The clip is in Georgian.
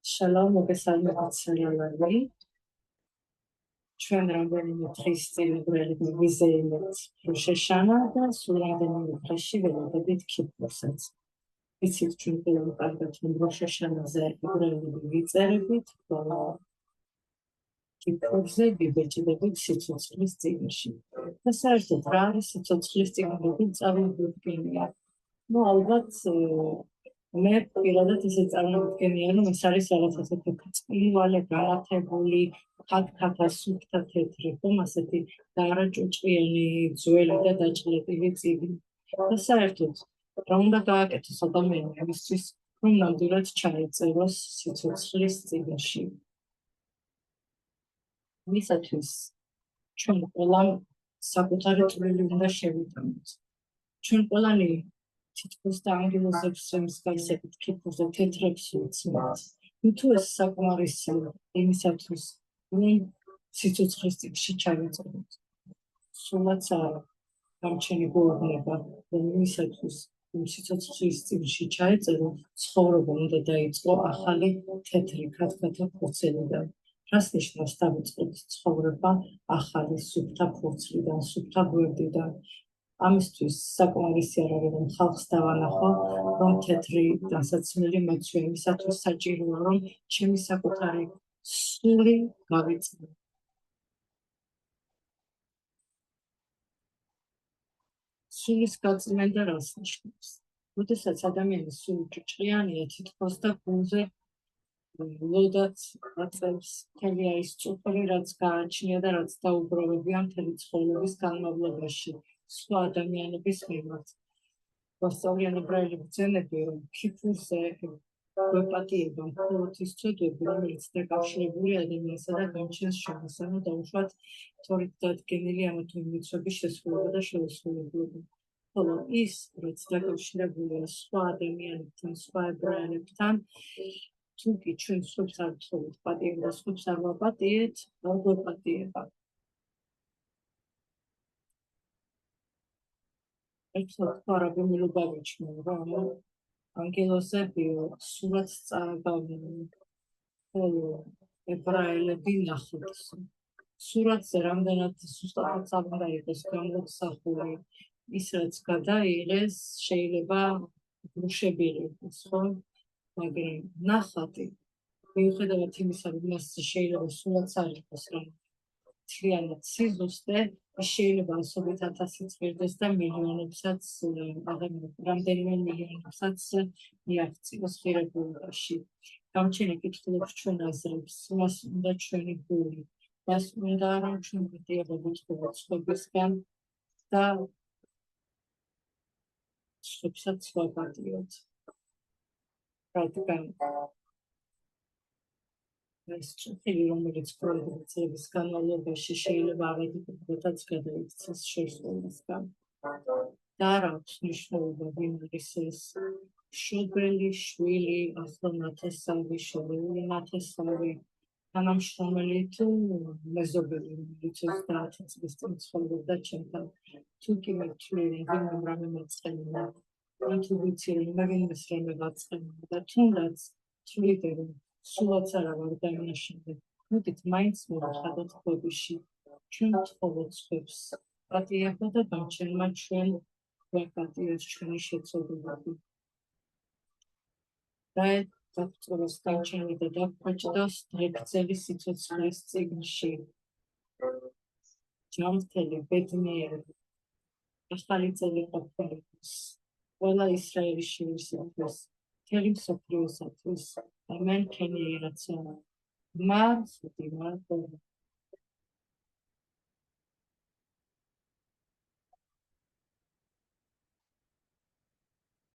Shalom, მოგესალმებით სიამოვნებო. ჩვენ რამდენიმე დღის წინ ვიზეიმეთ როშეშანა და სულ რამდენიმე დღეში ველოდებით ქიპურსაც. იცით, ჩვენ ყველამ კარგად როშეშანაზე ებრაელები ვიწერებით, ქიპურზე ვიბეჭდებით სიცოცხლის წიგნში. და საერთოდ რა არის სიცოცხლის წიგნები წარმოუდგენია? ალბათ მე პირადად ისე წარმოვიდგენია, რომ ეს არის რაღაც ასეთი წილვალე განათებული, ხატ-ხატა, სუფთა თეთრი, ხომ ასეთი დარაჭუჭყიანი, ძველი და დაჭლეტილი წიგნი. და საერთოდ რა უნდა გააკეთოს ადამიანი იმისთვის, რომ ნამდვილად ჩაეწეროს სიცოცხლის წიგნში. მისათვის ჩვენ ყველამ საკუთარი წვლილი უნდა შევიტანოთ. ჩვენ ყველანი თითქოს და ანგელოზებს მსგავსებით ქიფურზე თეთრებს ვუცმოთ. თუ ეს საკმარისია იმისათვის, რომ სიცოცხლის წიგნში ჩავიწეროთ. სულაც არა გამჩენი გვეუბნება, რომ იმისათვის, რომ სიცოცხლის წიგნში ჩაეწერო, ცხოვრება უნდა დაიწყო ახალი თეთრი ქათქათა ფურცლიდან. რას ნიშნავს დავიწყოთ ცხოვრება ახალი სუფთა ფურცლიდან, სუფთა გვერდიდან. ამისთვის საკმარისი არ არის, რომ ხალხს დავანახო, რომ თეთრი დასაცმელი მოცვია, იმისათვის საჭიროა, რომ ჩემი საკუთარი სული გავიწყო. სულის გაწმენდა რას ნიშნავს? როდესაც ადამიანის სული ჭკვიანია, თითქოს და გულზე ლოდაც აწევს მთელი ის წუხური, რაც გააჩნია და რაც დაუბრუნებია მთელი ცხოვრების განმავლობაში სხვა ადამიანების მიმართ. მოსწავლიან ებრაელი ბრძენები, რომ ქიფურზე გვეპატიება მხოლოდ ის ცოდვები, რომელიც დაკავშირებულია ადამიანსა და გამჩენს შრომასა, რომ დაუშვათ თორით დადგენილი ამა თუ იმ მიცვების შესრულება და შეუსრულებლობა. ხოლო ის, რაც დაკავშირებულია სხვა ადამიანებთან, სხვა ებრაელებთან, თუკი ჩვენ სხვებს არ ვთხოვთ პატიებ და სხვებს არ ვაპატიეთ, არ გვეპატიება. ერთხელ თქვა რაბი მილუბავიჩმა, რომ ანგელოზები სულაც წააგავდნენ, ხოლო ებრაელები ნახოთ. სურათზე რამდენად სუსტად უნდა იყოს გამოსახული, ის რაც გადაიღეს, შეიძლება გუშებილი იყოს, ხო? მაგრამ ნახატი, მიუხედავად იმისა, რომ მას შეიძლება სულაც არ იყოს, რომ მთლიანად სიზუსტე, ის შეიძლება ასობით ათასიც ღირდეს და მილიონებსაც, რამდენიმე მილიონებსაც მიაღწიოს ღირებულებაში. გამჩენი კითხულობს ჩვენ აზრებს, მას უნდა ჩვენი გული, მას უნდა რომ ჩვენ პატიება ვუთხოვოთ სხვებისგან და სხვებსაც ვაპატიოთ. რადგან ეს წუთი, რომელიც პროექტის წლების განმავლობაში შეიძლება ავადმყოფობაც გადაიქცეს შესრულებასგან. და რა აქვს მნიშვნელობა, ვინ არის ეს მშობელი, შვილი, ახლო ნათესავი, შორეული ნათესავი, თანამშრომელი თუ მეზობელი, რომელიც 30 წლის წინ ცხოვრობდა ჩემთან. თუკი მე ვთვლი, რომ ვინმე რამე მაწყენია, ან თუ ვიცი, რომ ვინმეს რამე მაწყენია და თუნდაც თვლიდე, რომ სულაც არა ვარ დამნაშავე, მოდით მაინც მოვხადოთ ხვებიში, ჩვენ ვთხოვოთ სხვებს პატიება და გამჩენმა ჩვენ ვაპატიოს ჩვენი შეცდომები. და დაგწოვოს გამჩენი და დაგხვეჭდოს დღეგრძელი სიცოცხლის წიგნში. ჯანმრთელი, ბედნიერი, ახალი წელი ყოფილიყოს ყველა ისრაელის შვილისათვის, მთელი მსოფლიოსათვის. ამენ. ქენი ირაცონა.